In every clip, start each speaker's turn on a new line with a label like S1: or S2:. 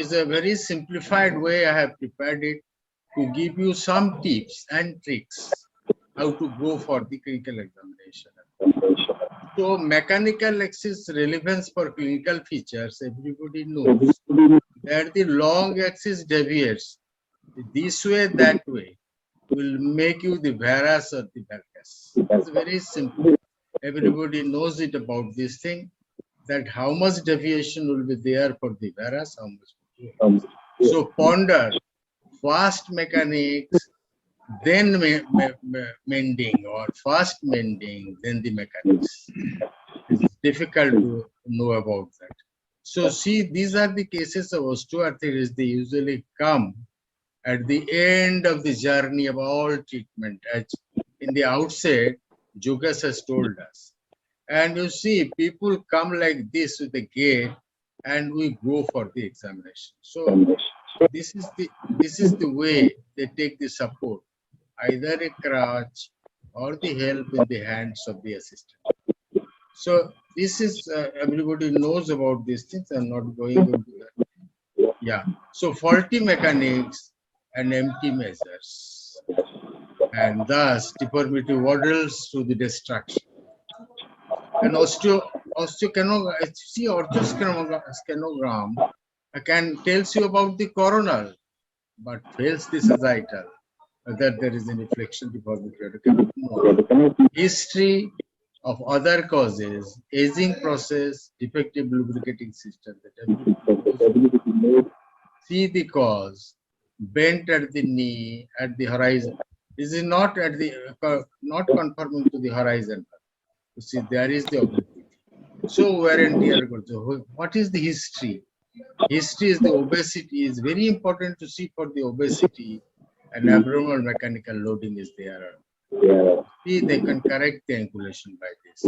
S1: is a very simplified way I have prepared it to give you some tips and tricks how to go for the clinical examination. So mechanical axis relevance for clinical features, everybody knows that the long axis deviates this way, that way, will make you the varus or the valgus. It's very simple. Everybody knows it about this thing, that how much deviation will be there for the varus, how much. So ponder fast mechanics, then mending, or fast mending, then the mechanics. It's difficult to know about that. So see, these are the cases of osteoarthritis. They usually come at the end of the journey of all treatment. As in the outset, Jugas has told us. And you see, people come like this with the gate, and we go for the examination. So this is the way they take the support, either a crutch or the help in the hands of the assistant. So this is everybody knows about these things. I'm not going into that. Yeah. So faulty mechanics and empty measures, and thus deformity waddles to the destruction. And osteoscanogram, see, orthoscanogram can tells you about the coronal, but fails the sagittal, whether there is any flexion deformity or cannot know. History of other causes, aging process, defective lubricating system. See the cause, bent at the knee, at the horizon. This is not at the not conforming to the horizon. You see, there is the obliquity. So wear and tear. What is the history? History is the obesity. Is very important to see for the obesity, and abnormal mechanical loading is there. See, they can correct the angulation by this.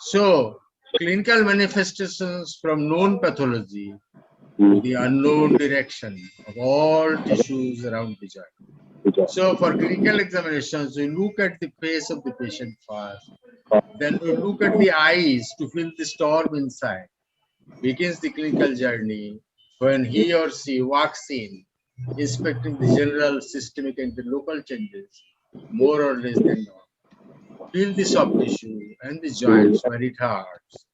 S1: So clinical manifestations from known pathology to the unknown direction of all tissues around the joint. So for clinical examinations, we look at the face of the patient first. Then we look at the eyes to feel the storm inside. Begins the clinical journey when he or she walks in, inspecting the general systemic and the local changes, more or less than not. Feel the soft tissue and the joints where it hurts.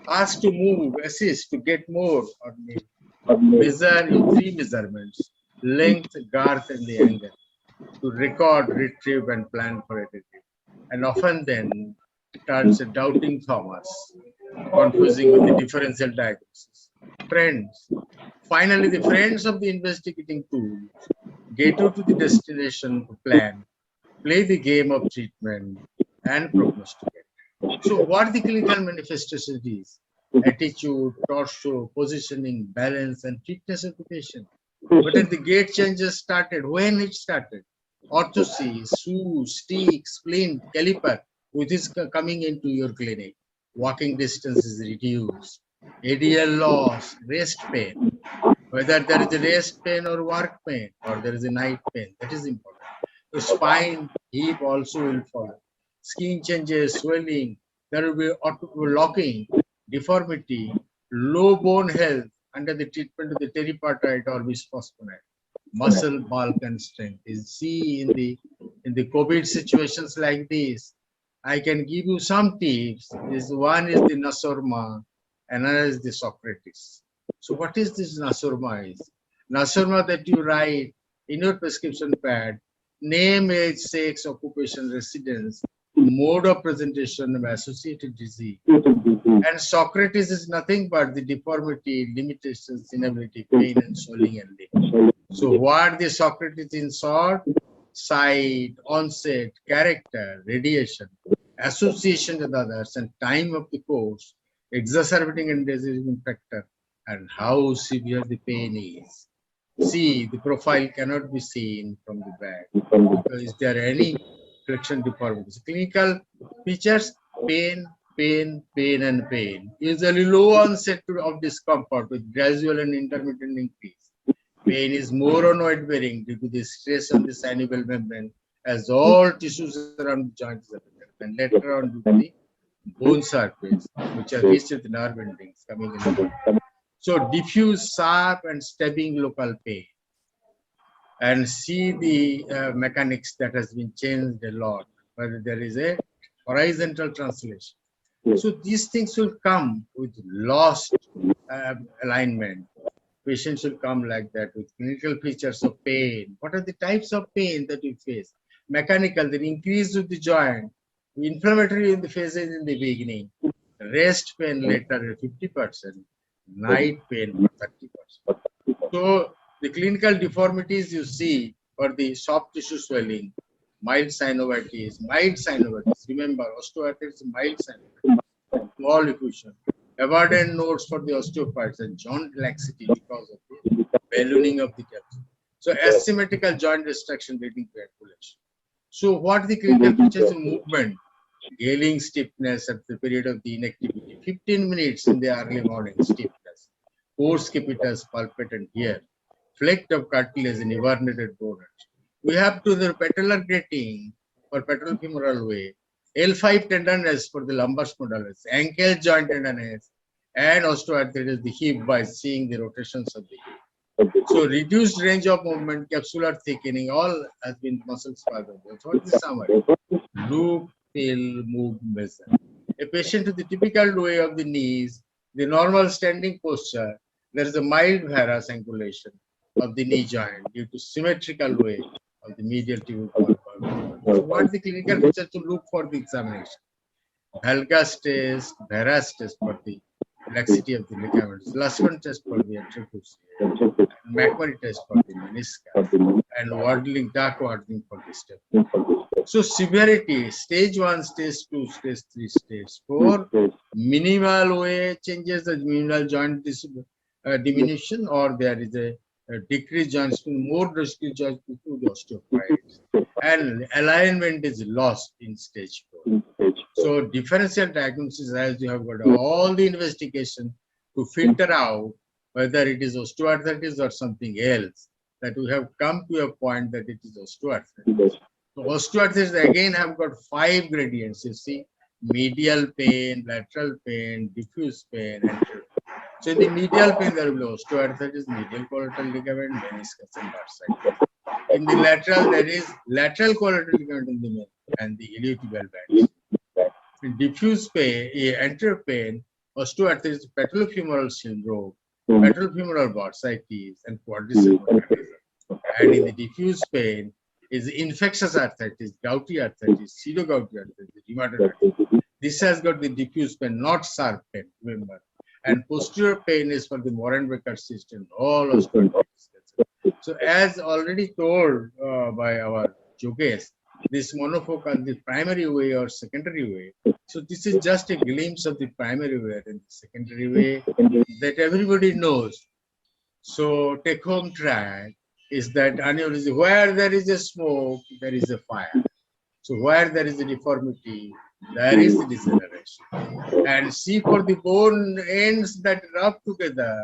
S1: Ask to move, assist to get more or less. Measure your 3 measurements: length, girth, and the angle, to record, retrieve, and plan for editing. And often then turns a doubting Thomas, confusing with the differential diagnosis. Friends, finally, the friends of the investigating tools get you to the destination to plan, play the game of treatment, and prognosticate. So, what the clinical manifestation is? Attitude, torso, positioning, balance, and fitness of the patient. But if the gait changes started, when it started, orthosis, shoes, stick, splint, caliper, which is coming into your clinic, walking distance is reduced, ADL loss, rest pain, whether there is a rest pain or work pain, or there is a night pain, that is important. The spine, hip also will follow. Skin changes, swelling, there will be locking, deformity, low bone health under the treatment of the teriparatide or bisphosphonate, muscle bulk and strength. Is see in the COVID situations like this, I can give you some tips. This one is the Nasorma, another is the Socrates. So what is this Nasorma is? Nasorma that you write in your prescription pad, name, age, sex, occupation, residence, mode of presentation of associated disease. And Socrates is nothing but the deformity, limitations, inability, pain, and swelling and limb. So what the Socrates in short? Site, onset, character, radiation, association with others, and time of the course, exacerbating and diseasing factor, and how severe the pain is. See, the profile cannot be seen from the back. Because is there any flexion deformities? Clinical features: pain, pain, pain, and pain. Usually low onset of discomfort with gradual and intermittent increase. Pain is more or weight bearing due to the stress on the synovial membrane, as all tissues around the joint is affected, and later on due to the bone surface, which are reached with nerve endings coming in. So diffuse, sharp, and stabbing local pain. And see the mechanics that has been changed a lot, whether there is a horizontal translation. So these things will come with lost alignment. Patients will come like that with clinical features of pain. What are the types of pain that you face? Mechanical, then increase with the joint, inflammatory in the phases in the beginning, rest pain later at 50%, night pain 30%. So the clinical deformities you see for the soft tissue swelling, mild synovitis, remember osteoarthritis is mild synovitis, small effusion, avoidant nodes for the osteophytes and joint laxity because of the ballooning of the capsule. So asymmetrical joint destruction leading to ambulation. So what the clinical features of movement? Gailing stiffness at the period of the inactivity, 15 minutes in the early morning stiffness, coarse capitus palpate here, flecked of cartilage and evernated borders. We have to the patellar grating for petrofemoral way, L5 tenderness for the lumbar spondylosis, ankle joint tenderness, and osteoarthritis the hip by seeing the rotations of the hip. So reduced range of movement, capsular thickening, all has been muscle spasm. So what is the summary? Loop, feel, move, measure. A patient with the typical way of the knees, the normal standing posture, there is a mild varus angulation of the knee joint due to symmetrical way of the medial tubular. So what is the clinical feature to look for the examination? Valgus test, varus test for the laxity of the ligaments, Lusman test for the anterocruciate, McMurray test for the meniscus, and waddling, dark waddling for the step. So severity, stage 1, stage 2, stage 3, stage 4, minimal way changes the minimal joint diminution, or there is a decreased joint, more decreased joint to the osteophytes, and alignment is lost in stage 4. So differential diagnosis, as you have got all the investigation to filter out whether it is osteoarthritis or something else, that we have come to a point that it is osteoarthritis. So osteoarthritis again have got 5 gradients, you see, medial pain, lateral pain, diffuse pain, anterior. So in the medial pain, there will be osteoarthritis, medial collateral ligament, meniscus, and dorsal. In the lateral, there is lateral collateral ligament in the middle and the iliotibial band. In diffuse pain, anterior pain, osteoarthritis, patellofemoral syndrome, patellofemoral bursitis, and quadriceps mechanism. And in the diffuse pain is infectious arthritis, gouty arthritis, pseudogouty arthritis, rheumatoid arthritis. This has got the diffuse pain, not sharp pain, remember. And posterior pain is for the Moran-Becker system, all osteoarthritis. So as already told by our Jogesh, this monofocal, the primary way or secondary way. So this is just a glimpse of the primary way and the secondary way that everybody knows. So take home track is that aneurysm, where there is a smoke, there is a fire. So where there is a deformity, there is the deceleration. And see, for the bone ends that rub together,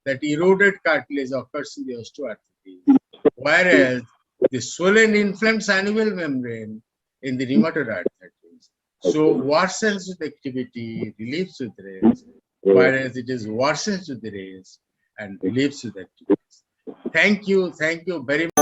S1: that eroded cartilage occurs in the osteoarthritis. Whereas the swollen inflamed synovial membrane in the rheumatoid arthritis. So worsens with activity, relieves with rest, whereas it is worsens with the rest and relieves with activity. Thank you very much.